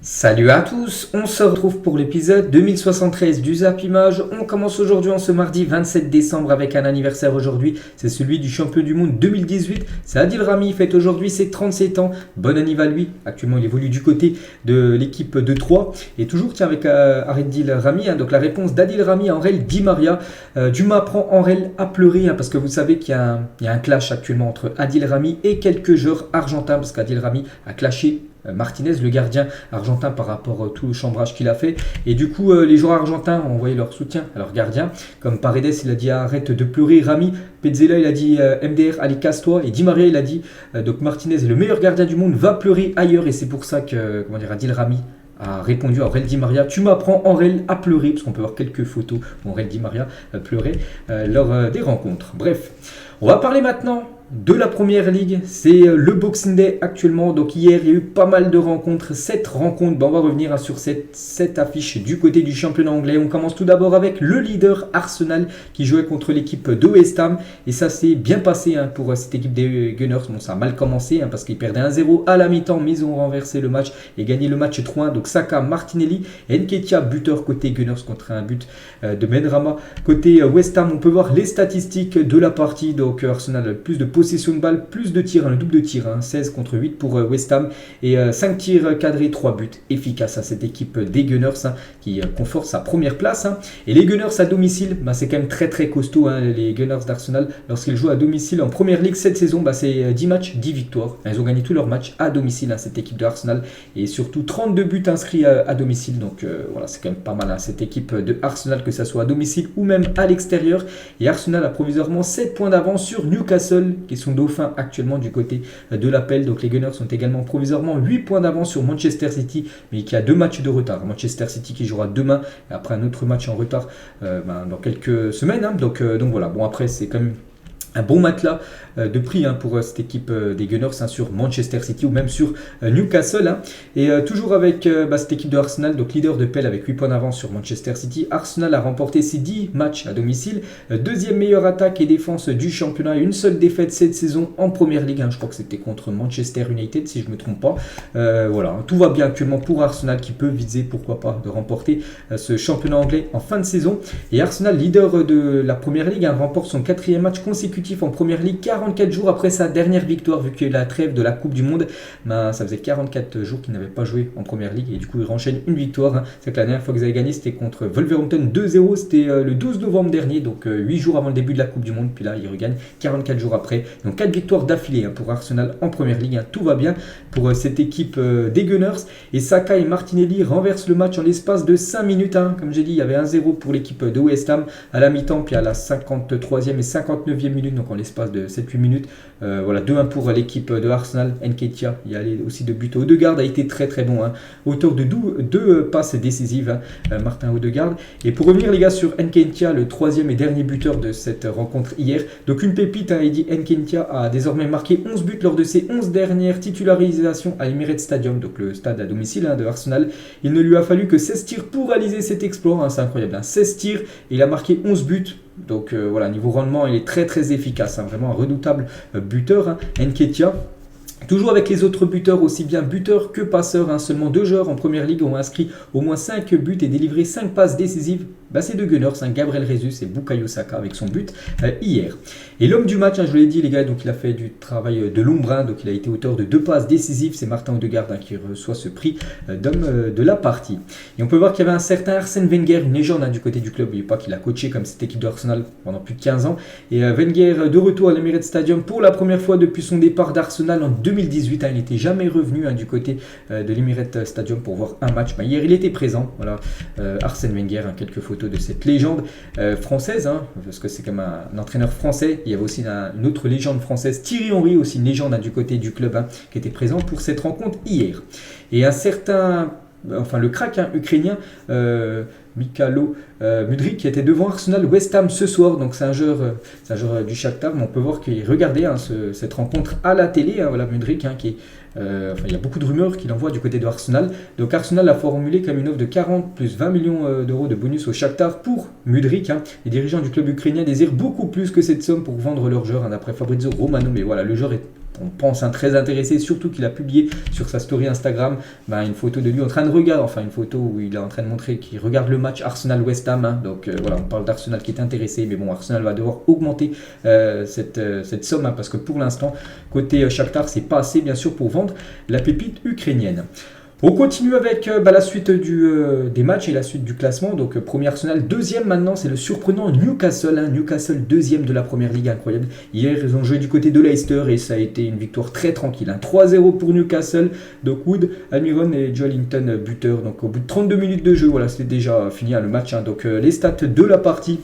Salut à tous, on se retrouve pour l'épisode 2073 du Zap Image. On commence aujourd'hui en ce mardi 27 décembre avec un anniversaire aujourd'hui. C'est celui du champion du monde 2018. C'est Adil Rami, il fête aujourd'hui ses 37 ans. Bon anniversaire à lui. Actuellement, il évolue du côté de l'équipe de 3. Et toujours, tiens, avec Adil Rami. Donc la réponse d'Adil Rami à Aurel Di Maria. Dumas prend Aurel à pleurer parce que vous savez qu'il y a un clash actuellement entre Adil Rami et quelques joueurs argentins parce qu'Adil Rami a clashé Martinez, le gardien argentin, par rapport à tout le chambrage qu'il a fait. Et du coup, les joueurs argentins ont envoyé leur soutien à leur gardien. Comme Paredes, il a dit arrête de pleurer. Rami, Petzela, il a dit MDR, allez casse-toi. Et Di Maria, il a dit donc Martinez est le meilleur gardien du monde, va pleurer ailleurs. Et c'est pour ça que, Adil Rami a répondu à Aurel Di Maria. Tu m'apprends Aurel à pleurer, parce qu'on peut voir quelques photos où Aurel Di Maria pleurait lors des rencontres. Bref, on va parler maintenant de la Première Ligue. C'est le Boxing Day actuellement. Donc hier, il y a eu pas mal de rencontres. 7 rencontres. On va revenir sur cette affiche du côté du championnat anglais. On commence tout d'abord avec le leader Arsenal qui jouait contre l'équipe de West Ham. Et ça s'est bien passé pour cette équipe des Gunners. Bon, ça a mal commencé parce qu'ils perdaient 1-0 à la mi-temps, mais ils ont renversé le match et gagné le match 3-1. Donc Saka, Martinelli, Nketiah, buteur côté Gunners contre un but de Benrahma. Côté West Ham, on peut voir les statistiques de la partie. Donc Arsenal, plus de possession de balle, plus de tirs, le double de tirs, 16 contre 8 pour West Ham et 5 tirs cadrés, 3 buts efficaces à cette équipe des Gunners qui conforte sa première place. Et les Gunners à domicile, c'est quand même très très costaud, les Gunners d'Arsenal. Lorsqu'ils jouent à domicile en Première Ligue cette saison, c'est 10 matchs, 10 victoires. Ils ont gagné tous leurs matchs à domicile, cette équipe de Arsenal, et surtout 32 buts inscrits à domicile. Donc voilà, c'est quand même pas mal cette équipe de Arsenal, que ça soit à domicile ou même à l'extérieur. Et Arsenal a provisoirement 7 points d'avance sur Newcastle, qui sont dauphins actuellement du côté de l'appel. Donc les Gunners sont également provisoirement 8 points d'avance sur Manchester City, mais qui a 2 matchs de retard. Manchester City qui jouera demain, et après un autre match en retard dans quelques semaines. Donc voilà, bon après c'est quand même un bon matelas de prix pour cette équipe des Gunners sur Manchester City ou même sur Newcastle. Et toujours avec cette équipe de Arsenal, donc leader de pelle avec 8 points d'avance sur Manchester City. Arsenal a remporté ses 10 matchs à domicile, deuxième meilleure attaque et défense du championnat, une seule défaite cette saison en Première Ligue. Je crois que c'était contre Manchester United si je ne me trompe pas. Voilà, tout va bien actuellement pour Arsenal qui peut viser pourquoi pas de remporter ce championnat anglais en fin de saison. Et Arsenal, leader de la Première Ligue, remporte son 4e match consécutif en Première Ligue 44 jours après sa dernière victoire, vu qu'il y a eu la trêve de la Coupe du Monde. Ça faisait 44 jours qu'il n'avait pas joué en Première Ligue et du coup il enchaîne une victoire. C'est que la dernière fois qu'ils avaient gagné c'était contre Wolverhampton 2-0, c'était le 12 novembre dernier, donc 8 jours avant le début de la Coupe du Monde. Puis là ils regagnent 44 jours après, donc 4 victoires d'affilée pour Arsenal en Première Ligue. Tout va bien pour cette équipe des Gunners. Et Saka et Martinelli renversent le match en l'espace de 5 minutes. Comme j'ai dit, il y avait 1-0 pour l'équipe de West Ham à la mi-temps, puis à la 53e et 59e minute, donc en l'espace de 7-8 minutes. Voilà, 2-1 pour l'équipe de Arsenal. Nketiah, il y a aussi de buts. Odegaard a été très très bon, auteur de 2 passes décisives, Martin Odegaard. Et pour revenir les gars sur Nketiah, le 3e et dernier buteur de cette rencontre hier, donc une pépite, Eddie Nketiah a désormais marqué 11 buts lors de ses 11 dernières titularisations à l'Emirates Stadium, donc le stade à domicile de Arsenal. Il ne lui a fallu que 16 tirs pour réaliser cet exploit, c'est incroyable, 16 tirs, et il a marqué 11 buts. Donc voilà, niveau rendement, il est très très efficace, vraiment un redoutable buteur, Nketiah. Toujours avec les autres buteurs, aussi bien buteurs que passeurs, seulement 2 joueurs en Première Ligue ont inscrit au moins 5 buts et délivré 5 passes décisives. C'est 2 Gunners, Gabriel Jesus et Bukayo Saka avec son but hier. Et l'homme du match, je vous l'ai dit les gars, donc il a fait du travail de l'ombre, donc il a été auteur de 2 passes décisives, c'est Martin Odegaard qui reçoit ce prix d'homme de la partie. Et on peut voir qu'il y avait un certain Arsène Wenger, une légende du côté du club, n'oubliez pas qu'il a coaché comme cette équipe d'Arsenal pendant plus de 15 ans. Et Wenger de retour à l'Emirates Stadium pour la première fois depuis son départ d'Arsenal en 2018, il n'était jamais revenu du côté de l'Emirates Stadium pour voir un match. Hier il était présent, voilà, Arsène Wenger, quelques photos de cette légende française, parce que c'est comme un entraîneur français. Il y avait aussi une autre légende française, Thierry Henry, aussi une légende du côté du club, qui était présent pour cette rencontre hier. Et un certain, le crack ukrainien, Mykhailo Mudryk, qui était devant Arsenal West Ham ce soir. Donc c'est un joueur du Shakhtar, mais on peut voir qu'il regardait cette rencontre à la télé. Voilà, Mudryk qui est il y a beaucoup de rumeurs qu'il envoie du côté de Arsenal. Donc Arsenal a formulé comme une offre de 40 plus 20 millions d'euros de bonus au Shakhtar pour Mudryk. Les dirigeants du club ukrainien désirent beaucoup plus que cette somme pour vendre leur joueur, d'après Fabrizio Romano. Mais voilà, le joueur est on pense très intéressé, surtout qu'il a publié sur sa story Instagram une photo de lui en train de regarder, enfin une photo où il est en train de montrer qu'il regarde le match Arsenal-West Ham. Donc voilà, on parle d'Arsenal qui est intéressé, mais bon, Arsenal va devoir augmenter cette somme parce que pour l'instant, côté Shakhtar, c'est pas assez bien sûr pour vendre la pépite ukrainienne. On continue avec la suite des matchs et la suite du classement. Donc premier Arsenal, deuxième maintenant, c'est le surprenant Newcastle. Newcastle deuxième de la première ligue, incroyable. Hier ils ont joué du côté de Leicester et ça a été une victoire très tranquille. 3-0 pour Newcastle. Donc Wood, Almiron et Joelinton buteurs. Donc au bout de 32 minutes de jeu, voilà, c'était déjà fini le match. Donc les stats de la partie.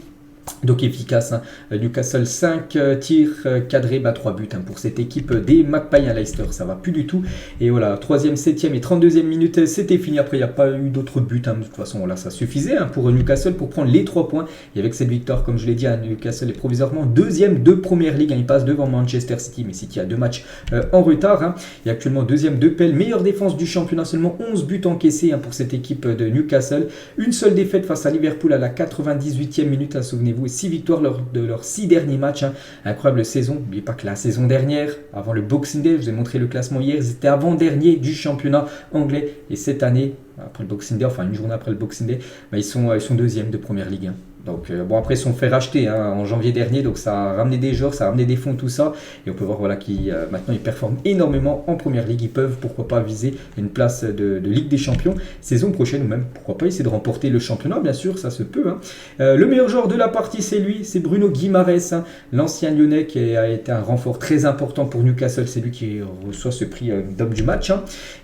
Donc efficace, Newcastle 5 tirs cadrés, 3 buts pour cette équipe des Magpies à Leicester, ça va plus du tout. Et voilà, 3e, 7e et 32e minute, c'était fini. Après, il n'y a pas eu d'autres buts. De toute façon, là, ça suffisait pour Newcastle pour prendre les 3 points. Et avec cette victoire, comme je l'ai dit, Newcastle est provisoirement deuxième de Première Ligue. Il passe devant Manchester City, mais City a 2 matchs en retard. Il est actuellement deuxième de PL, meilleure défense du championnat, seulement 11 buts encaissés pour cette équipe de Newcastle. Une seule défaite face à Liverpool à la 98e minute, souvenez-vous. 6 victoires lors de leurs 6 derniers matchs. Incroyable saison. N'oubliez pas que la saison dernière, avant le Boxing Day, je vous ai montré le classement hier, ils étaient avant-dernier du championnat anglais. Et cette année, après le Boxing Day, enfin une journée après le Boxing Day, ils sont deuxièmes de Première Ligue. Donc après ils se sont fait racheter en janvier dernier, donc ça a ramené des joueurs, ça a ramené des fonds, tout ça, et on peut voir qu'ils maintenant ils performent énormément en première ligue. Ils peuvent pourquoi pas viser une place de Ligue des Champions saison prochaine, ou même pourquoi pas essayer de remporter le championnat, bien sûr, ça se peut. Le meilleur joueur de la partie c'est Bruno Guimaraes, l'ancien Lyonnais qui a été un renfort très important pour Newcastle, c'est lui qui reçoit ce prix d'homme du match.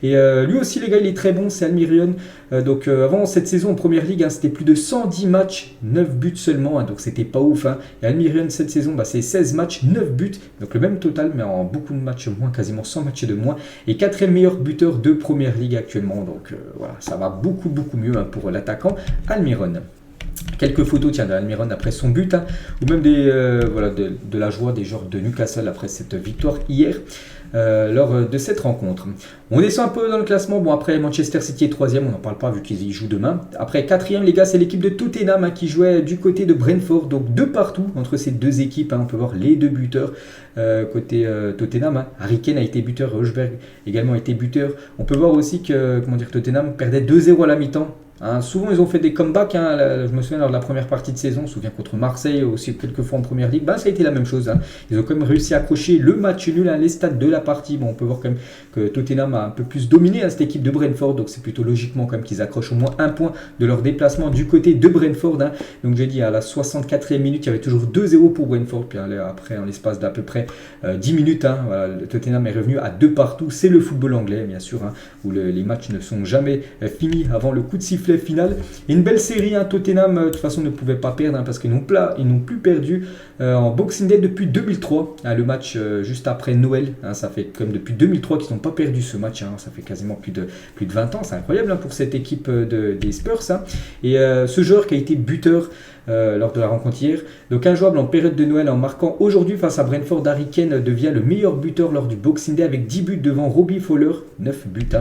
Et lui aussi les gars il est très bon, c'est Almiron. Donc avant cette saison en première ligue, c'était plus de 110 matchs, 9 buts seulement, donc c'était pas ouf. Et Almiron cette saison, c'est 16 matchs, 9 buts, donc le même total, mais en beaucoup de matchs moins, quasiment 100 matchs de moins, et 4e meilleur buteur de première ligue actuellement. Donc voilà, ça va beaucoup mieux pour l'attaquant Almiron. Quelques photos d'Almiron après son but, ou même de la joie des joueurs de Newcastle après cette victoire hier lors de cette rencontre. On descend un peu dans le classement. Bon, après Manchester City est 3e, on n'en parle pas vu qu'ils y jouent demain. Après 4e, les gars, c'est l'équipe de Tottenham qui jouait du côté de Brentford, donc 2 partout entre ces deux équipes. On peut voir les 2 buteurs côté Tottenham. Harry Kane a été buteur, Rosberg également a été buteur. On peut voir aussi que Tottenham perdait 2-0 à la mi-temps. Souvent ils ont fait des comebacks, je me souviens lors de la première partie de saison, je me souviens contre Marseille aussi quelques fois en première ligue, ça a été la même chose. Ils ont quand même réussi à accrocher le match nul, les stats de la partie. Bon, on peut voir quand même que Tottenham a un peu plus dominé cette équipe de Brentford, donc c'est plutôt logiquement quand même qu'ils accrochent au moins un point de leur déplacement du côté de Brentford. Donc j'ai dit à la 64e minute, il y avait toujours 2-0 pour Brentford, puis après en l'espace d'à peu près 10 minutes, le Tottenham est revenu à 2 partout. C'est le football anglais bien sûr, où les matchs ne sont jamais finis avant le coup de sifflet final. Et une belle série, Tottenham de toute façon ne pouvait pas perdre parce qu'ils n'ont plus perdu en Boxing Day depuis 2003, le match juste après Noël, ça fait comme depuis 2003 qu'ils n'ont pas perdu ce match, ça fait quasiment plus de 20 ans, c'est incroyable pour cette équipe des Spurs. Et ce joueur qui a été buteur lors de la rencontre hier, donc injouable en période de Noël en marquant aujourd'hui face à Brentford, Harry Kane devient le meilleur buteur lors du Boxing Day avec 10 buts devant Robbie Fowler, 9 buts.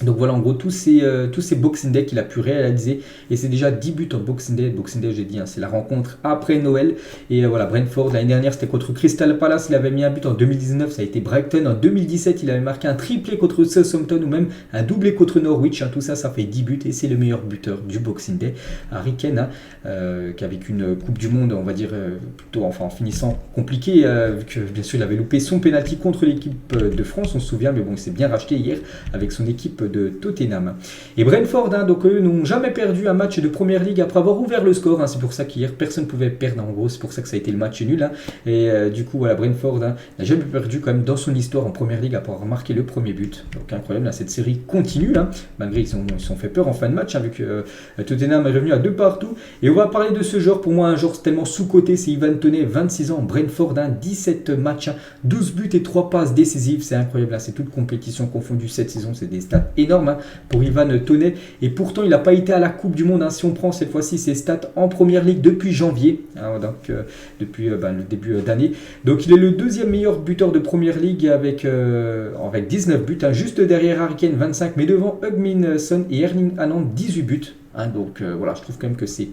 Donc voilà en gros tous ces Boxing Day qu'il a pu réaliser, et c'est déjà 10 buts en Boxing Day. Boxing Day, j'ai dit, c'est la rencontre après Noël. Et voilà, Brentford l'année dernière c'était contre Crystal Palace, il avait mis un but. En 2019 ça a été Brighton, en 2017 il avait marqué un triplé contre Southampton ou même un doublé contre Norwich, tout ça fait 10 buts et c'est le meilleur buteur du Boxing Day. Harry Kane qui a vécu une Coupe du Monde, on va dire plutôt en finissant compliqué, vu que bien sûr il avait loupé son penalty contre l'équipe de France, on se souvient, mais bon il s'est bien racheté hier avec son équipe de Tottenham. Et Brentford, donc eux n'ont jamais perdu un match de première ligue après avoir ouvert le score, c'est pour ça qu'hier personne ne pouvait perdre, en gros c'est pour ça que ça a été le match nul. Et du coup voilà, Brentford n'a jamais perdu quand même dans son histoire en première ligue après avoir marqué le premier but. Donc incroyable, cette série continue malgré qu'ils se sont fait peur en fin de match, vu que Tottenham est revenu à 2 partout. Et on va parler de ce joueur, pour moi un joueur tellement sous-coté, c'est Ivan Toney, 26 ans, Brentford, 17 matchs, 12 buts et 3 passes décisives, c'est incroyable, c'est toute compétition confondue cette saison, c'est des stats énormes pour Ivan Toney. Et pourtant il n'a pas été à la Coupe du Monde, si on prend cette fois-ci ses stats en première ligue depuis janvier, donc depuis le début d'année. Donc il est le 2e meilleur buteur de première ligue avec 19 buts, juste derrière Harry Kane 25, mais devant Heung-min Son et Erling Haaland 18 buts. Donc voilà, je trouve quand même que c'est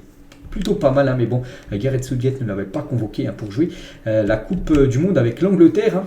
plutôt pas mal, mais bon, Gareth Southgate ne l'avait pas convoqué pour jouer la Coupe du Monde avec l'Angleterre.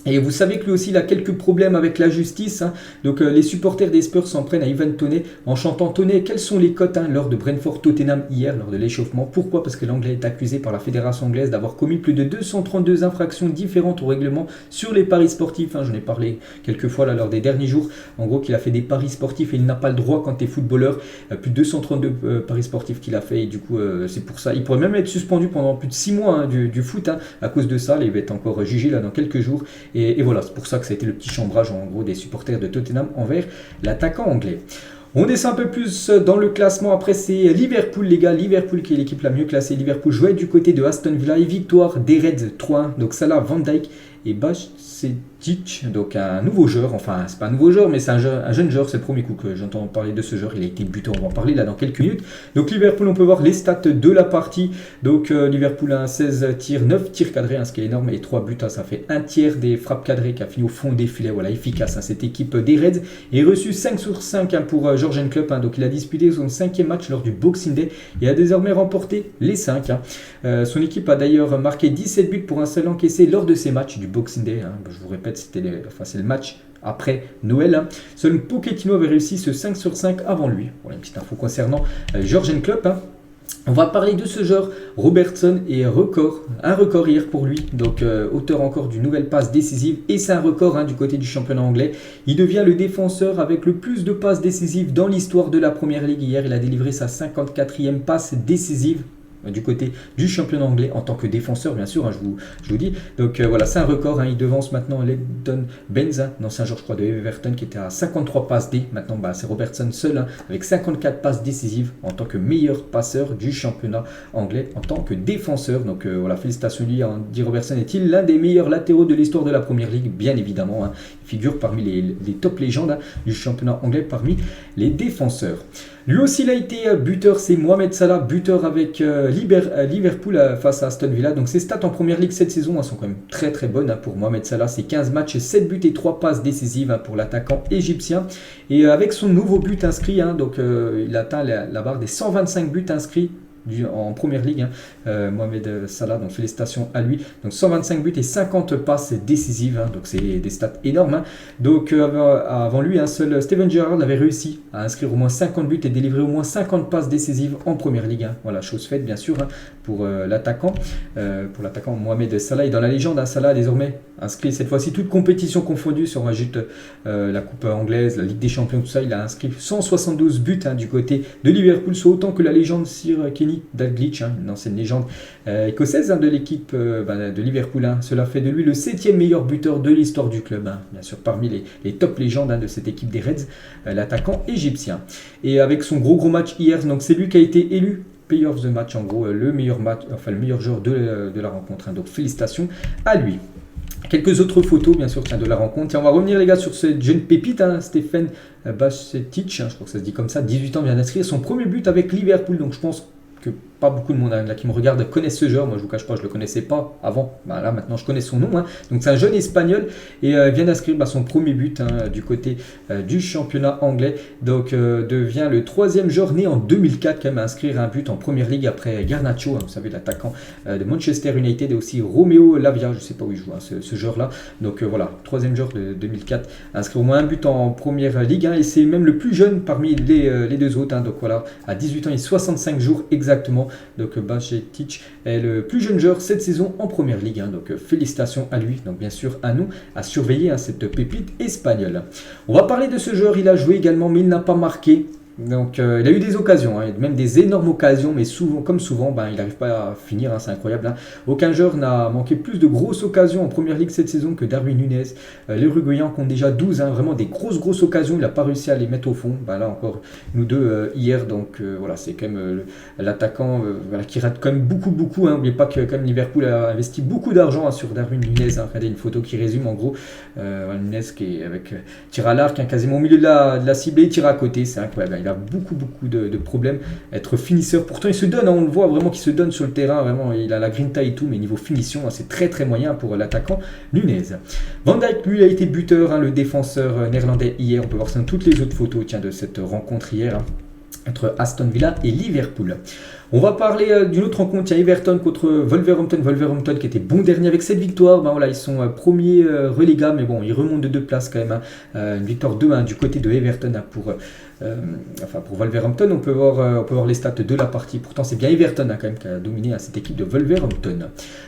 Et vous savez que lui aussi il a quelques problèmes avec la justice. Donc les supporters des Spurs s'en prennent à Ivan Toney en chantant Toney. Quelles sont les cotes lors de Brentford-Tottenham hier, lors de l'échauffement? Pourquoi? Parce que l'Anglais est accusé par la fédération anglaise d'avoir commis plus de 232 infractions différentes au règlement sur les paris sportifs. J'en ai parlé quelques fois là, lors des derniers jours. En gros qu'il a fait des paris sportifs et il n'a pas le droit quand tu es footballeur. Plus de 232 paris sportifs qu'il a fait et du coup c'est pour ça. Il pourrait même être suspendu pendant plus de 6 mois du foot à cause de ça. Il va être encore jugé là dans quelques jours. Et voilà, c'est pour ça que ça a été le petit chambrage en gros des supporters de Tottenham envers l'attaquant anglais. On descend un peu plus dans le classement. Après, c'est Liverpool, les gars. Liverpool qui est l'équipe la mieux classée. Liverpool jouait du côté de Aston Villa et victoire des Reds 3-1. Donc Salah, Van Dijk et Bajcetic, donc un nouveau joueur. Enfin, c'est pas un nouveau joueur, mais c'est un jeune joueur. C'est le premier coup que j'entends parler de ce joueur. Il a été buteur. On va en parler là dans quelques minutes. Donc Liverpool, on peut voir les stats de la partie. Donc Liverpool a 16 tirs, 9 tirs cadrés, ce qui est énorme, et 3 buts. Ça fait un tiers des frappes cadrées qui a fini au fond des filets. Voilà, efficace. Cette équipe des Reds est reçue 5 sur 5 pour Jürgen Klopp. Donc il a disputé son 5e match lors du Boxing Day et a désormais remporté les 5. Son équipe a d'ailleurs marqué 17 buts pour un seul encaissé lors de ces matchs du Boxing Day. Je vous répète, c'est le match après Noël. Seul Pochettino avait réussi ce 5 sur 5 avant lui. Voilà une petite info concernant Jürgen Klopp. On va parler de ce joueur, Robertson, et un record hier pour lui, donc auteur encore d'une nouvelle passe décisive, et c'est un record du côté du championnat anglais. Il devient le défenseur avec le plus de passes décisives dans l'histoire de la Première Ligue. Hier, il a délivré sa 54e passe décisive du côté du championnat anglais en tant que défenseur, bien sûr, je vous dis. Donc voilà, c'est un record. Il devance maintenant Leighton Baines, l'ancien joueur, je crois, de Everton, qui était à 53 passes D. Maintenant, c'est Robertson seul, avec 54 passes décisives en tant que meilleur passeur du championnat anglais en tant que défenseur. Donc voilà, félicitations lui. Andy Robertson est-il l'un des meilleurs latéraux de l'histoire de la Première Ligue? Bien évidemment. Il figure parmi les top légendes du championnat anglais, parmi les défenseurs. Lui aussi, il a été buteur, c'est Mohamed Salah, buteur avec Liverpool face à Aston Villa. Donc ses stats en Première Ligue cette saison sont quand même très très bonnes pour Mohamed Salah. C'est 15 matchs, 7 buts et 3 passes décisives pour l'attaquant égyptien. Et avec son nouveau but inscrit, donc il atteint la barre des 125 buts inscrits en Première Ligue, Mohamed Salah, donc félicitations à lui. Donc 125 buts et 50 passes décisives, donc c'est des stats énormes. Donc avant lui, seul Steven Gerrard avait réussi à inscrire au moins 50 buts et délivrer au moins 50 passes décisives en Première Ligue. Voilà, chose faite bien sûr pour l'attaquant Mohamed Salah. Et dans la légende, Salah a désormais inscrit cette fois-ci toute compétition confondue, si on rajoute la Coupe anglaise, la Ligue des Champions, tout ça, il a inscrit 172 buts du côté de Liverpool, soit autant que la légende Sir Kenny Dalglish, une ancienne légende écossaise de l'équipe de Liverpool. Cela fait de lui le 7e meilleur buteur de l'histoire du club, bien sûr parmi les top légendes de cette équipe des Reds, l'attaquant égyptien. Et avec son gros match hier, donc c'est lui qui a été élu Player of the Match, en gros le meilleur joueur de la rencontre. Donc félicitations à lui. Quelques autres photos, bien sûr, de la rencontre. Et on va revenir, les gars, sur cette jeune pépite, Stephen Bajcetic, je crois que ça se dit comme ça, 18 ans, vient d'inscrire son premier but avec Liverpool. Donc je pense que pas beaucoup de monde là, qui me regarde connaissent ce joueur. Moi, je vous cache pas, je le connaissais pas avant. Là, maintenant, je connais son nom. Donc, c'est un jeune espagnol et vient d'inscrire son premier but du côté du championnat anglais. Donc, devient le 3e joueur né en 2004 quand même à inscrire un but en Première Ligue après Garnacho, vous savez, l'attaquant de Manchester United, et aussi Romeo Lavia, je sais pas où il joue, ce joueur-là. Donc, voilà, 3e joueur de 2004 à inscrire au moins un but en Première Ligue. Et c'est même le plus jeune parmi les deux autres. Donc, voilà, à 18 ans et 65 jours exactement. Donc Bajcetic est le plus jeune joueur cette saison en Première Ligue. Donc félicitations à lui. Donc bien sûr à nous à surveiller cette pépite espagnole. On va parler de ce joueur. Il a joué également, mais il n'a pas marqué. Donc il a eu des occasions, même des énormes occasions, mais comme souvent, il n'arrive pas à finir, c'est incroyable. Aucun joueur n'a manqué plus de grosses occasions en Première Ligue cette saison que Darwin Núñez. Les Uruguayens comptent déjà 12, vraiment des grosses occasions, il n'a pas réussi à les mettre au fond. Là encore, nous deux hier, donc voilà, c'est quand même l'attaquant qui rate quand même beaucoup. N'oubliez pas que quand même Liverpool a investi beaucoup d'argent sur Darwin Núñez. Regardez une photo qui résume en gros Núñez qui est avec tir à l'arc, quasiment au milieu de la cible et tir à côté, c'est incroyable. Il a beaucoup de problèmes à être finisseur. Pourtant, il se donne, on le voit vraiment qu'il se donne sur le terrain. Vraiment, il a la grinta et tout, mais niveau finition, c'est très moyen pour l'attaquant Núñez. Van Dijk, lui, a été buteur, le défenseur néerlandais hier. On peut voir ça dans toutes les autres photos de cette rencontre hier. entre Aston Villa et Liverpool. On va parler d'une autre rencontre, il y a Everton contre Wolverhampton. Wolverhampton qui était bon dernier avec cette victoire. Voilà, ils sont premiers relégables, mais bon, ils remontent de 2 places quand même. Une victoire 2-1 du côté de Everton pour Wolverhampton. On peut voir les stats de la partie. Pourtant, c'est bien Everton quand même qui a dominé cette équipe de Wolverhampton.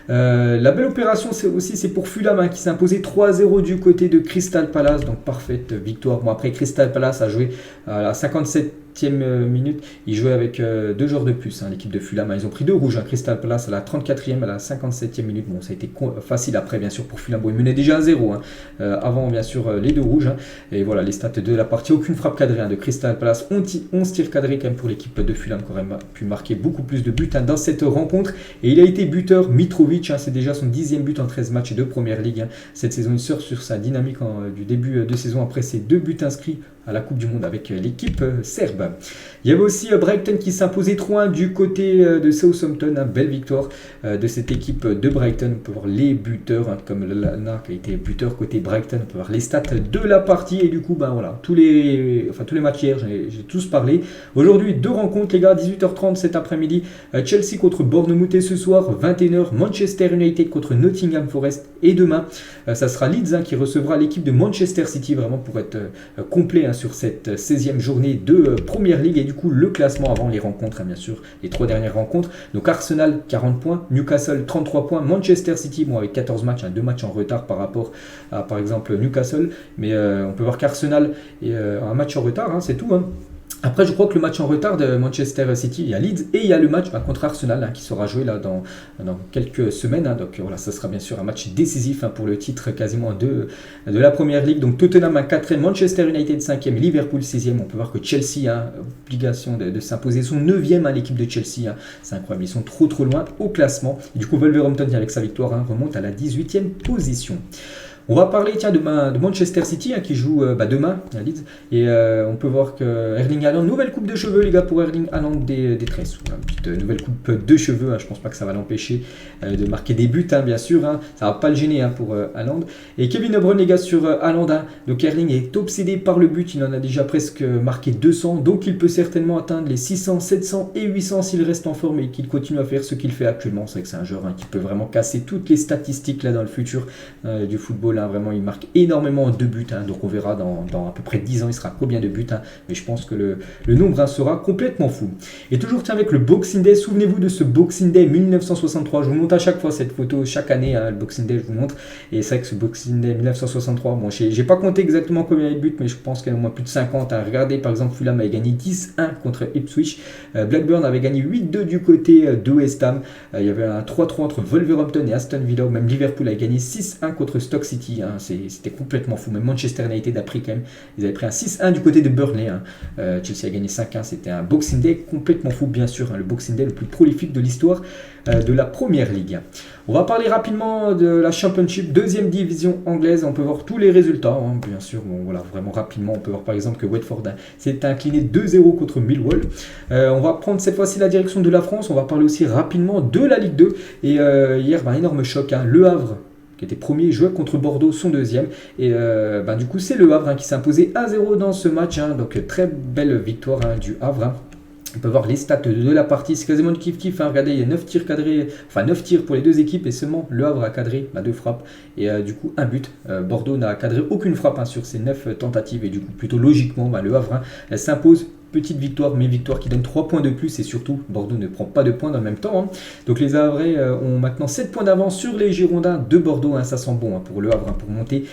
La belle opération, c'est pour Fulham qui s'est imposé 3-0 du côté de Crystal Palace. Donc, parfaite victoire. Bon, après, Crystal Palace a joué à la 57e minute, ils jouaient avec 2 joueurs de plus, l'équipe de Fulham. Ils ont pris 2 rouges, Crystal Palace à la 34e, à la 57e minute. Bon, ça a été facile après, bien sûr, pour Fulham. Bon, ils menaient déjà 1-0 avant, bien sûr, les 2 rouges. Et voilà, les stats de la partie. Aucune frappe cadrée de Crystal Palace. 11 tirs cadrés quand même pour l'équipe de Fulham, qui aurait pu marquer beaucoup plus de buts dans cette rencontre. Et il a été buteur, Mitrovic. C'est déjà son 10e but en 13 matchs de Première Ligue. Cette saison, il sort sur sa dynamique du début de saison après ses 2 buts inscrits à la Coupe du Monde avec l'équipe serbe. Il y avait aussi Brighton qui s'imposait 3-1 du côté de Southampton. Belle victoire de cette équipe de Brighton. On peut voir les buteurs, comme Lallana qui a été buteur côté Brighton. On peut voir les stats de la partie. Et du coup, voilà, tous les matchs hier, j'ai tous parlé. Aujourd'hui, 2 rencontres, les gars, 18h30 cet après-midi. Chelsea contre Bournemouth et ce soir, 21h, Manchester United contre Nottingham Forest. Et demain, ça sera Leeds qui recevra l'équipe de Manchester City, vraiment pour être complet sur cette 16e journée de Première Ligue. Et du coup, le classement avant les rencontres, bien sûr, les 3 dernières rencontres. Donc Arsenal, 40 points, Newcastle, 33 points, Manchester City, avec 14 matchs, 2 matchs en retard par rapport à, par exemple, Newcastle. Mais on peut voir qu'Arsenal est un match en retard, c'est tout. Après, je crois que le match en retard de Manchester City, il y a Leeds et il y a le match contre Arsenal qui sera joué là dans quelques semaines. Donc voilà, ça sera bien sûr un match décisif pour le titre quasiment de la Première Ligue. Donc Tottenham 4e, Manchester United 5e, Liverpool 6e. On peut voir que Chelsea a obligation de s'imposer son 9e, l'équipe de Chelsea. C'est incroyable, ils sont trop loin au classement. Et du coup, Wolverhampton avec sa victoire remonte à la 18e position. On va parler de Manchester City qui joue demain à Leeds. Et on peut voir que Erling Haaland, nouvelle coupe de cheveux les gars pour Erling Haaland des tresses. Voilà, une petite nouvelle coupe de cheveux. Je pense pas que ça va l'empêcher de marquer des buts bien sûr. Ça va pas le gêner pour Haaland. Et Kevin De Bruyne les gars sur Haaland. Donc Erling est obsédé par le but. Il en a déjà presque marqué 200. Donc il peut certainement atteindre les 600, 700 et 800 s'il reste en forme et qu'il continue à faire ce qu'il fait actuellement. C'est vrai que c'est un joueur qui peut vraiment casser toutes les statistiques là dans le futur du football. Vraiment, il marque énormément de buts. Donc on verra dans à peu près 10 ans, il sera combien de buts. Mais je pense que le nombre sera complètement fou. Et toujours avec le Boxing Day. Souvenez-vous de ce Boxing Day 1963. Je vous montre à chaque fois cette photo, chaque année, le Boxing Day, je vous montre. Et c'est vrai que ce Boxing Day 1963, bon, j'ai pas compté exactement combien il y a de buts, mais je pense qu'il y en a au moins plus de 50. Regardez, par exemple, Fulham avait gagné 10-1 contre Ipswich. Blackburn avait gagné 8-2 du côté de West Ham. Il y avait un 3-3 entre Wolverhampton et Aston Villa. Même Liverpool avait gagné 6-1 contre Stoke City. C'était complètement fou. Même Manchester United a pris quand même. Ils avaient pris un 6-1 du côté de Burnley. Chelsea a gagné 5-1. C'était un Boxing Day complètement fou, bien sûr. Le Boxing Day le plus prolifique de l'histoire de la Première Ligue. On va parler rapidement de la Championship, 2e division anglaise. On peut voir tous les résultats, bien sûr. Bon, voilà, vraiment rapidement. On peut voir par exemple que Watford s'est incliné 2-0 contre Millwall. On va prendre cette fois-ci la direction de la France. On va parler aussi rapidement de la Ligue 2. Et hier, énorme choc. Le Havre, qui était premier, jouait contre Bordeaux, son 2e. Et du coup, c'est le Havre qui s'est imposé 1-0 dans ce match. Donc, très belle victoire du Havre. On peut voir les stats de la partie, c'est quasiment du kiff-kiff. Regardez, il y a 9 tirs cadrés, 9 tirs pour les 2 équipes et seulement le Havre a cadré 2 frappes et du coup un but. Bordeaux n'a cadré aucune frappe sur ces 9 tentatives et du coup plutôt logiquement le Havre s'impose. Petite victoire, mais victoire qui donne 3 points de plus et surtout Bordeaux ne prend pas de points dans le même temps. Donc les Havrais ont maintenant 7 points d'avance sur les Girondins de Bordeaux. Ça sent bon pour le Havre pour monter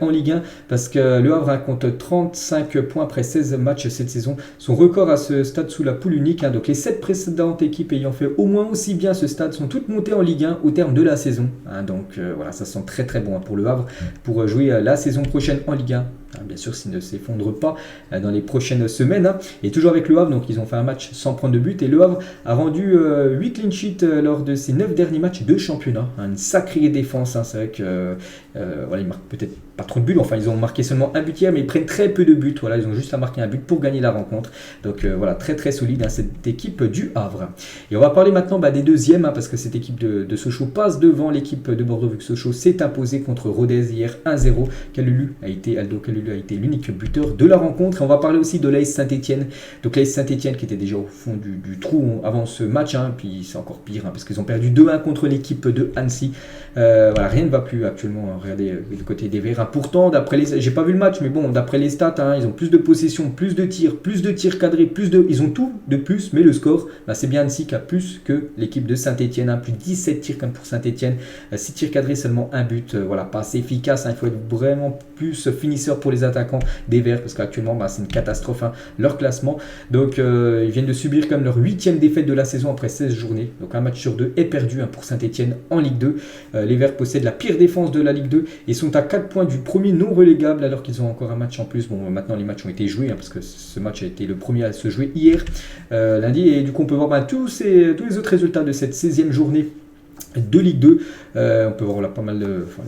en Ligue 1 parce que le Havre compte 35 points après 16 matchs cette saison. Son record à ce stade sous la poule unique. Donc les 7 précédentes équipes ayant fait au moins aussi bien ce stade sont toutes montées en Ligue 1 au terme de la saison. Donc voilà, ça sent très bon pour le Havre pour jouer la saison prochaine en Ligue 1. Bien sûr, s'il ne s'effondre pas dans les prochaines semaines. Et toujours avec le Havre, donc ils ont fait un match sans prendre de but. Et le Havre a rendu 8 clean sheets lors de ses 9 derniers matchs de championnat. Une sacrée défense. C'est vrai que il marque peut-être pas trop de buts, enfin ils ont marqué seulement un but hier, mais ils prennent très peu de buts, voilà, ils ont juste à marquer un but pour gagner la rencontre. Donc voilà, très très solide cette équipe du Havre. Et on va parler maintenant des deuxièmes, parce que cette équipe de Sochaux passe devant l'équipe de Bordeaux, vu que Sochaux s'est imposé contre Rodez hier 1-0. Aldo Kalulu a été l'unique buteur de la rencontre. Et on va parler aussi de l'AS Saint-Etienne. Donc l'AS Saint-Etienne qui était déjà au fond du trou avant ce match, puis c'est encore pire, parce qu'ils ont perdu 2-1 contre l'équipe de Annecy. Voilà, rien ne va plus actuellement, regardez du côté des Verts. Pourtant, j'ai pas vu le match, mais bon, d'après les stats, ils ont plus de possession, plus de tirs cadrés, ils ont tout de plus, mais le score, c'est bien Annecy qui a plus que l'équipe de Saint-Etienne, plus de 17 tirs comme pour Saint-Etienne, 6 tirs cadrés, seulement un but, voilà, pas assez efficace, il faut être vraiment plus finisseur pour les attaquants des Verts, parce qu'actuellement c'est une catastrophe, leur classement. Donc ils viennent de subir comme leur 8e défaite de la saison après 16 journées, donc un match sur 2 est perdu pour Saint-Etienne en Ligue 2. Les Verts possèdent la pire défense de la Ligue 2 et sont à 4 points du premier non relégable, alors qu'ils ont encore un match en plus. Bon, maintenant les matchs ont été joués, parce que ce match a été le premier à se jouer hier, lundi, et du coup on peut voir tous les autres résultats de cette 16e journée de Ligue 2. On peut voir là pas mal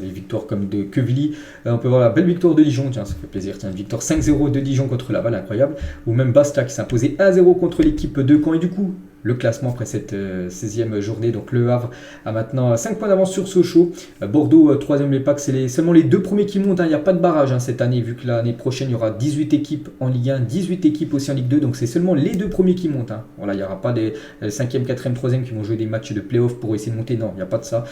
les victoires comme de Quevilly. On peut voir la belle victoire de Dijon, tiens, ça fait plaisir, une victoire 5-0 de Dijon contre Laval, incroyable. Ou même Bastia qui s'est imposé 1-0 contre l'équipe de Caen. Et du coup, le classement après cette 16e journée, donc le Havre a maintenant 5 points d'avance sur Sochaux. Bordeaux 3e, les Packs, c'est seulement les deux premiers qui montent, il n'y a pas de barrage cette année, vu que l'année prochaine il y aura 18 équipes en Ligue 1, 18 équipes aussi en Ligue 2, donc c'est seulement les deux premiers qui montent. Voilà, il n'y aura pas des 5e, 4e, 3e qui vont jouer des matchs de play-off pour essayer de monter, non, il n'y a pas de ça.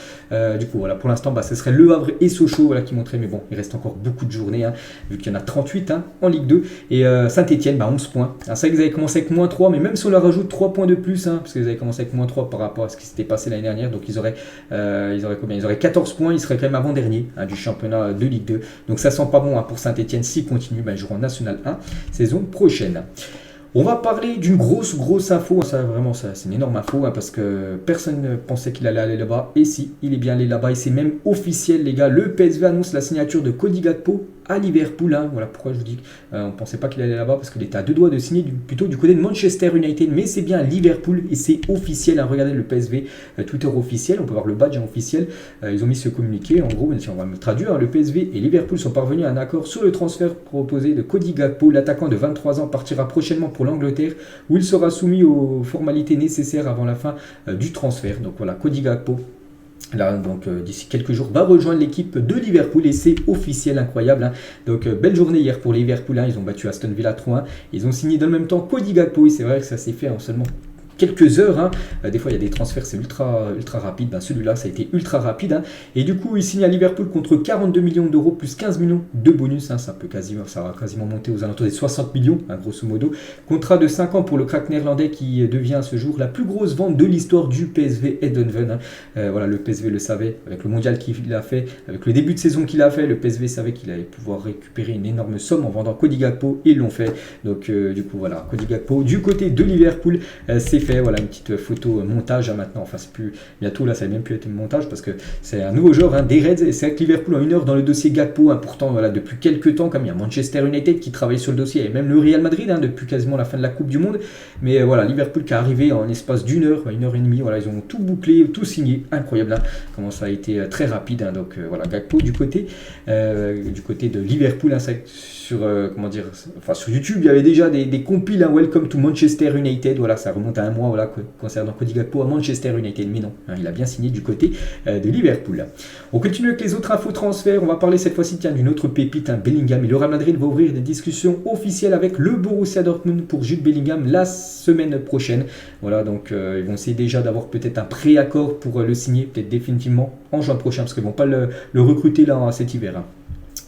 Du coup, voilà, pour l'instant, ce serait le Havre et Sochaux qui monteraient, mais bon, il reste encore beaucoup de journées, vu qu'il y en a 38 en Ligue 2. Et Saint-Etienne, 11 points. C'est vrai que vous avez commencé avec moins 3, mais même si on leur rajoute 3 points de plus, parce que vous avez commencé avec moins 3 par rapport à ce qui s'était passé l'année dernière, donc ils auraient combien? Ils auraient 14 points, ils seraient quand même avant-dernier du championnat de Ligue 2. Donc ça sent pas bon pour Saint-Etienne. S'ils continuent, ils joueront en National 1 saison prochaine. On va parler d'une grosse info, ça vraiment c'est une énorme info, parce que personne ne pensait qu'il allait aller là-bas, et si, il est bien allé là-bas, et c'est même officiel les gars, le PSV annonce la signature de Cody Gakpo à Liverpool, voilà pourquoi je vous dis on ne pensait pas qu'il allait là-bas, parce qu'il était à 2 doigts de signer plutôt du côté de Manchester United, mais c'est bien Liverpool, et c'est officiel, regardez le PSV, Twitter officiel, on peut voir le badge officiel, ils ont mis ce communiqué, en gros, on va me traduire, le PSV et Liverpool sont parvenus à un accord sur le transfert proposé de Cody Gakpo, l'attaquant de 23 ans partira prochainement pour l'Angleterre, où il sera soumis aux formalités nécessaires avant la fin du transfert. Donc voilà, Cody Gakpo, là, donc d'ici quelques jours, va rejoindre l'équipe de Liverpool, et c'est officiel, incroyable. Donc belle journée hier pour les Liverpool, ils ont battu Aston Villa 3-1, ils ont signé dans le même temps Cody Gakpo, et c'est vrai que ça s'est fait en seulement quelques heures. Des fois il y a des transferts, c'est ultra rapide. Celui-là ça a été ultra rapide, et du coup il signe à Liverpool contre 42 millions d'euros plus 15 millions de bonus, ça va quasiment monter aux alentours des 60 millions grosso modo. Contrat de 5 ans pour le crack néerlandais, qui devient à ce jour la plus grosse vente de l'histoire du PSV Eindhoven. Voilà, le PSV le savait, avec le mondial qu'il a fait, avec le début de saison qu'il a fait, le PSV savait qu'il allait pouvoir récupérer une énorme somme en vendant Cody Gakpo, et ils l'ont fait. Donc du coup voilà, Cody Gakpo du côté de Liverpool, c'est fait. Voilà une petite photo montage maintenant, enfin c'est plus bientôt, là ça va même plus être un montage, parce que c'est un nouveau genre des Reds, et c'est avec Liverpool en une heure dans le dossier Gakpo, pourtant voilà, depuis quelques temps, comme il y a Manchester United qui travaille sur le dossier, et même le Real Madrid depuis quasiment la fin de la Coupe du Monde, mais voilà, Liverpool qui est arrivé en espace d'une heure et demie, voilà, ils ont tout bouclé, tout signé, incroyable comment ça a été très rapide, donc voilà, Gakpo du côté de Liverpool, sur sur YouTube il y avait déjà des compiles, Welcome to Manchester United, voilà, ça remonte à un mois, voilà, concernant Cody Gakpo à Manchester United, mais non, il a bien signé du côté de Liverpool. On continue avec les autres infos transferts, on va parler cette fois-ci d'une autre pépite, Bellingham, et le Real Madrid va ouvrir des discussions officielles avec le Borussia Dortmund pour Jude Bellingham la semaine prochaine. Voilà, donc ils vont essayer déjà d'avoir peut-être un pré-accord pour le signer, peut-être définitivement en juin prochain, parce qu'ils ne vont pas le recruter là cet hiver.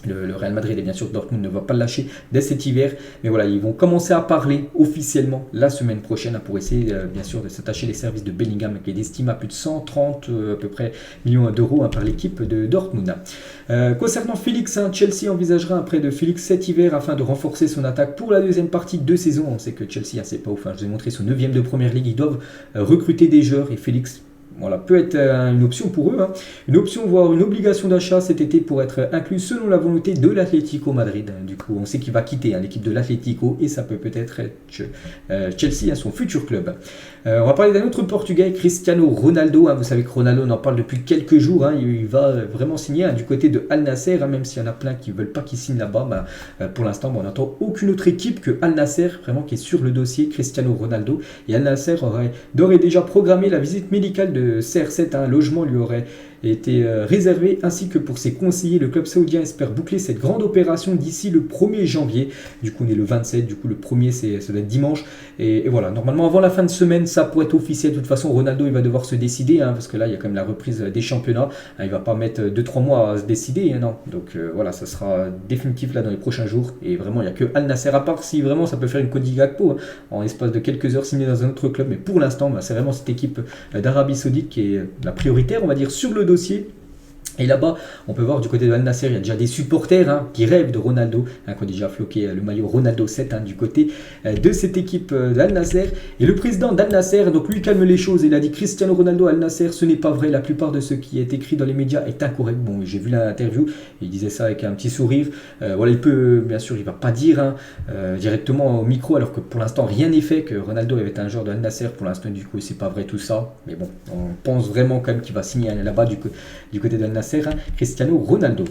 Le Real Madrid, et bien sûr Dortmund ne va pas le lâcher dès cet hiver, mais voilà, ils vont commencer à parler officiellement la semaine prochaine pour essayer bien sûr de s'attacher les services de Bellingham, qui est estimé à plus de 130 à peu près millions d'euros par l'équipe de Dortmund. Concernant Félix, Chelsea envisagera un prêt de Félix cet hiver afin de renforcer son attaque pour la deuxième partie de saison. On sait que Chelsea, c'est pas ouf, je vous ai montré son 9e de première ligue, ils doivent recruter des joueurs, et Félix, voilà, peut être une option pour eux. Une option, voire une obligation d'achat cet été pour être inclus selon la volonté de l'Atlético Madrid. Du coup, on sait qu'il va quitter l'équipe de l'Atlético et ça peut peut-être être Chelsea, son futur club. On va parler d'un autre Portugais, Cristiano Ronaldo. Vous savez que Ronaldo, on en parle depuis quelques jours. Il va vraiment signer du côté de Al Nasser, même s'il y en a plein qui ne veulent pas qu'il signe là-bas. Pour l'instant, on n'entend aucune autre équipe que Al Nasser, vraiment qui est sur le dossier Cristiano Ronaldo. Et Al Nasser aurait d'ores et déjà programmé la visite médicale de CR7. Un logement lui aurait été réservé, ainsi que pour ses conseillers. Le club saoudien espère boucler cette grande opération d'ici le 1er janvier. Du coup, on est le 27, du coup le 1er, ça doit être dimanche. Et voilà, normalement avant la fin de semaine, ça pourrait être officiel. De toute façon, Ronaldo, il va devoir se décider, parce que là, il y a quand même la reprise des championnats. Il ne va pas mettre 2-3 mois à se décider, non. Donc voilà, ça sera définitif là dans les prochains jours. Et vraiment, il n'y a que Al Nasser, à part si vraiment ça peut faire une Cody Gakpo, en espace de quelques heures signé dans un autre club. Mais pour l'instant, c'est vraiment cette équipe d'Arabie Saoudite qui est la prioritaire, on va dire, sur le dossier. Et là-bas, on peut voir du côté de Al Nasser, il y a déjà des supporters qui rêvent de Ronaldo, qui ont déjà floqué le maillot Ronaldo 7 du côté de cette équipe d'Al Nasser. Et le président d'Al Nasser, donc lui calme les choses, il a dit Cristiano Ronaldo Al Nasser, ce n'est pas vrai, la plupart de ce qui est écrit dans les médias est incorrect. Bon, j'ai vu l'interview, il disait ça avec un petit sourire. Voilà, il peut, bien sûr, il ne va pas dire directement au micro, alors que pour l'instant rien n'est fait, que Ronaldo avait un joueur de Al Nasser. Pour l'instant, du coup, c'est pas vrai tout ça. Mais bon, on pense vraiment quand même qu'il va signer là-bas du côté d'Al Nasser. Cristiano Ronaldo.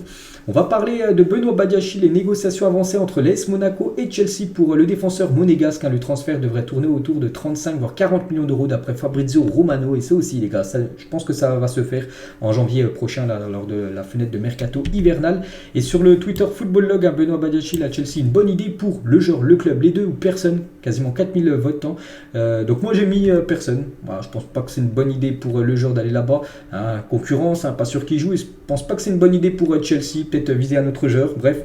On va parler de Benoît Badiachil, les négociations avancées entre l'AS Monaco et Chelsea pour le défenseur monégasque. Le transfert devrait tourner autour de 35 voire 40 millions d'euros d'après Fabrizio Romano. Et ça aussi, les gars, je pense que ça va se faire en janvier prochain lors de la fenêtre de mercato hivernal. Et sur le Twitter Football Log, Benoît Badiachil à Chelsea, une bonne idée pour le joueur, le club, les deux ou personne, quasiment 4000 votants. Donc moi j'ai mis personne. Voilà, je pense pas que c'est une bonne idée pour le joueur d'aller là-bas. Concurrence, pas sûr qu'il joue. Je pense pas que c'est une bonne idée pour Chelsea, peut-être viser un autre joueur. Bref,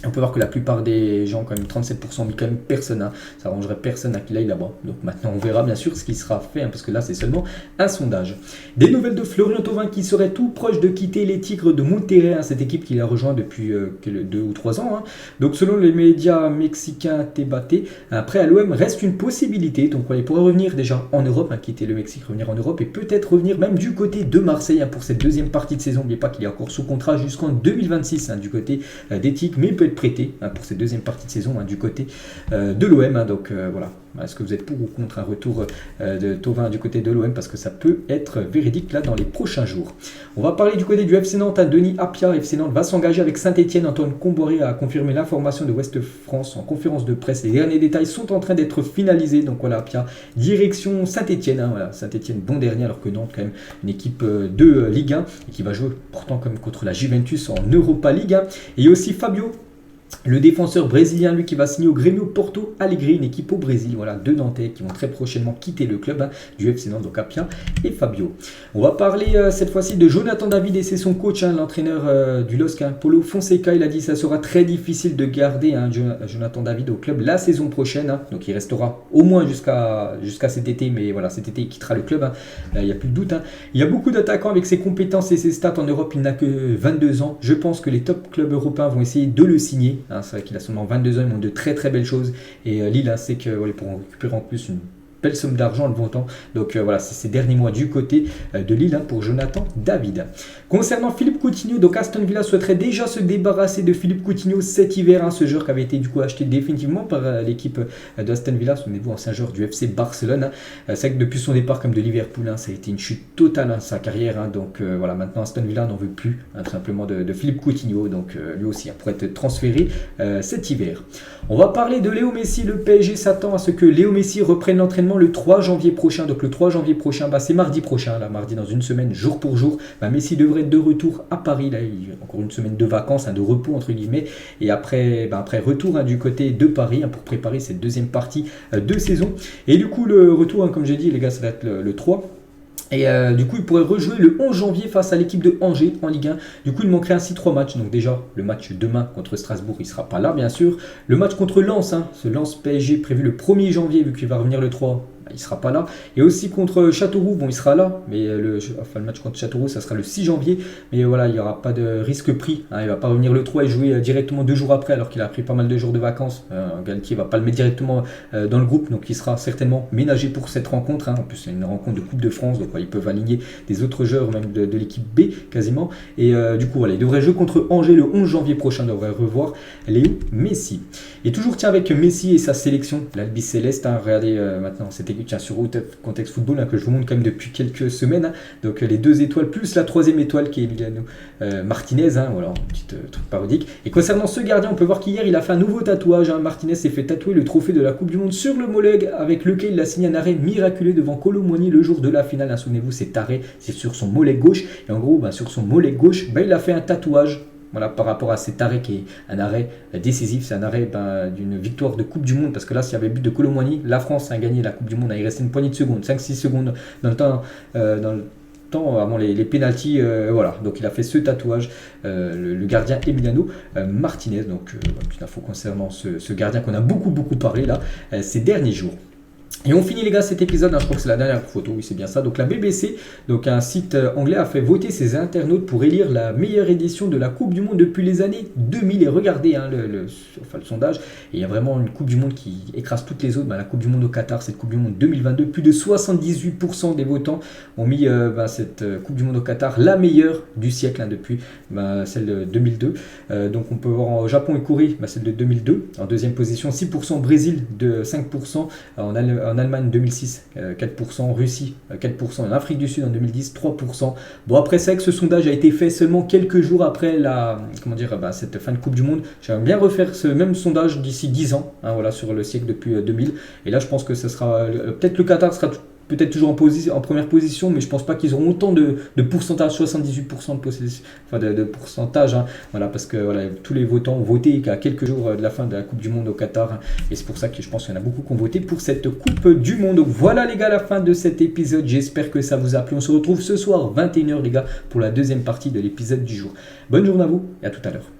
on peut voir que la plupart des gens, quand même 37%, ont mis quand même personne. Ça arrangerait personne à qu'il aille là-bas. Donc maintenant, on verra bien sûr ce qui sera fait, parce que là, c'est seulement un sondage. Des nouvelles de Florian Thauvin qui serait tout proche de quitter les Tigres de Monterrey, cette équipe qu'il a rejoint depuis 2 ou 3 ans. Donc selon les médias mexicains Tebate, après à l'OM reste une possibilité. Donc il pourrait revenir déjà en Europe, quitter le Mexique, revenir en Europe et peut-être revenir même du côté de Marseille pour cette deuxième partie de saison. N'oubliez pas qu'il est encore sous contrat jusqu'en 2026 du côté des Tigres, mais il peut être prêté pour cette deuxième partie de saison du côté de l'OM. Donc voilà. Est-ce que vous êtes pour ou contre un retour de Thauvin du côté de l'OM, parce que ça peut être véridique là dans les prochains jours. On va parler du côté du FC Nantes. Denis Appia, FC Nantes va s'engager avec Saint-Etienne. Antoine Comboiré a confirmé l'information de Ouest France en conférence de presse. Les derniers détails sont en train d'être finalisés. Donc voilà, Appia, direction Saint-Etienne. Voilà, Saint-Etienne bon dernier, alors que Nantes quand même une équipe de Ligue 1 et qui va jouer pourtant comme contre la Juventus en Europa League. Et il y a aussi Fabio, le défenseur brésilien, lui, qui va signer au Grêmio Porto Alegre, une équipe au Brésil. Voilà, 2 Nantais qui vont très prochainement quitter le club du FC Nantes, donc Appia et Fabio. On va parler cette fois-ci de Jonathan David et c'est son coach, l'entraîneur du LOSC, Paulo Fonseca. Il a dit que ça sera très difficile de garder Jonathan David au club la saison prochaine. Donc il restera au moins jusqu'à cet été, mais voilà, cet été il quittera le club. Il n'y a plus de doute. Il y a beaucoup d'attaquants avec ses compétences et ses stats en Europe. Il n'a que 22 ans. Je pense que les top clubs européens vont essayer de le signer. C'est vrai qu'il a seulement 22 ans, ils montrent de très très belles choses. Et Lille, c'est que voilà, pour en récupérer en plus une belle somme d'argent le montant. Donc voilà, c'est ces derniers mois du côté de Lille pour Jonathan David. Concernant Philippe Coutinho, donc Aston Villa souhaiterait déjà se débarrasser de Philippe Coutinho cet hiver. Ce joueur qui avait été du coup acheté définitivement par l'équipe d'Aston Villa. Souvenez-vous, ancien joueur du FC Barcelone. C'est vrai que depuis son départ comme de Liverpool, ça a été une chute totale sa carrière. Donc voilà, maintenant Aston Villa n'en veut plus tout simplement de Philippe Coutinho. Donc lui aussi pourrait être transféré cet hiver. On va parler de Léo Messi. Le PSG s'attend à ce que Léo Messi reprenne l'entraînement le 3 janvier prochain. Donc le 3 janvier prochain, c'est mardi prochain, mardi dans une semaine, jour pour jour. Messi devrait être de retour à Paris. Là, il y a encore une semaine de vacances, de repos entre guillemets. Et après retour du côté de Paris pour préparer cette deuxième partie de saison. Et du coup, le retour, comme j'ai dit, les gars, ça va être le 3. Et du coup, il pourrait rejouer le 11 janvier face à l'équipe de Angers en Ligue 1. Du coup, il manquerait ainsi 3 matchs. Donc déjà, le match demain contre Strasbourg, il ne sera pas là, bien sûr. Le match contre Lens, ce Lens PSG prévu le 1er janvier, vu qu'il va revenir le 3. il sera pas là. Et aussi contre Châteauroux, bon il sera là, mais le match contre Châteauroux ça sera le 6 janvier, mais voilà, il n'y aura pas de risque pris, hein, il va pas revenir le 3 et jouer directement 2 jours après, alors qu'il a pris pas mal de jours de vacances. Galtier va pas le mettre directement dans le groupe, donc il sera certainement ménagé pour cette rencontre, hein. En plus c'est une rencontre de Coupe de France, donc ils peuvent aligner des autres joueurs même de l'équipe B quasiment, et du coup voilà, il devrait jouer contre Angers le 11 janvier prochain, il devrait revoir Léo Messi. Et toujours tiens avec Messi et sa sélection, l'Albi Céleste, hein, regardez maintenant, c'était sur Contexte Football, hein, que je vous montre quand même depuis quelques semaines, hein. Donc les 2 étoiles plus la 3e étoile qui est Emiliano Martinez, hein, voilà, un petit truc parodique. Et concernant ce gardien, on peut voir qu'hier il a fait un nouveau tatouage, hein. Martinez s'est fait tatouer le trophée de la Coupe du Monde sur le mollet, avec lequel il a signé un arrêt miraculeux devant Kolo Muani le jour de la finale, hein. Souvenez-vous, cet arrêt c'est sur son mollet gauche, et en gros sur son mollet gauche il a fait un tatouage. Voilà, par rapport à cet arrêt qui est un arrêt décisif, c'est un arrêt d'une victoire de Coupe du Monde, parce que là, s'il y avait but de Kolo Muani, la France a gagné la Coupe du Monde, il restait une poignée de secondes, 5-6 secondes dans le temps avant les pénaltys, voilà, donc il a fait ce tatouage, le gardien Emiliano Martinez, donc petite info concernant ce gardien qu'on a beaucoup parlé là ces derniers jours. Et on finit les gars cet épisode, hein, je crois que c'est la dernière photo, oui c'est bien ça. Donc la BBC, donc un site anglais, a fait voter ses internautes pour élire la meilleure édition de la Coupe du Monde depuis les années 2000. Et regardez hein, le sondage, et il y a vraiment une Coupe du Monde qui écrase toutes les autres. La Coupe du Monde au Qatar, cette Coupe du Monde 2022, plus de 78% des votants ont mis cette Coupe du Monde au Qatar la meilleure du siècle, hein, depuis celle de 2002. Donc on peut voir au Japon et Corée, celle de 2002. En deuxième position, 6%, Brésil de 5%, en Allemagne 2006, 4%, Russie 4%, en Afrique du Sud en 2010, 3%. Bon après c'est vrai que ce sondage a été fait seulement quelques jours après cette fin de Coupe du Monde. J'aimerais bien refaire ce même sondage d'ici 10 ans, hein, voilà, sur le siècle depuis 2000. Et là je pense que ce sera, peut-être le Qatar sera peut-être toujours en première position, mais je pense pas qu'ils auront autant de pourcentage, 78% de pourcentage, hein, voilà, parce que voilà, tous les votants ont voté qu'à quelques jours de la fin de la Coupe du Monde au Qatar, hein, et c'est pour ça que je pense qu'il y en a beaucoup qui ont voté pour cette Coupe du Monde. Donc voilà les gars, la fin de cet épisode, j'espère que ça vous a plu. On se retrouve ce soir 21h les gars pour la deuxième partie de l'épisode du jour. Bonne journée à vous et à tout à l'heure.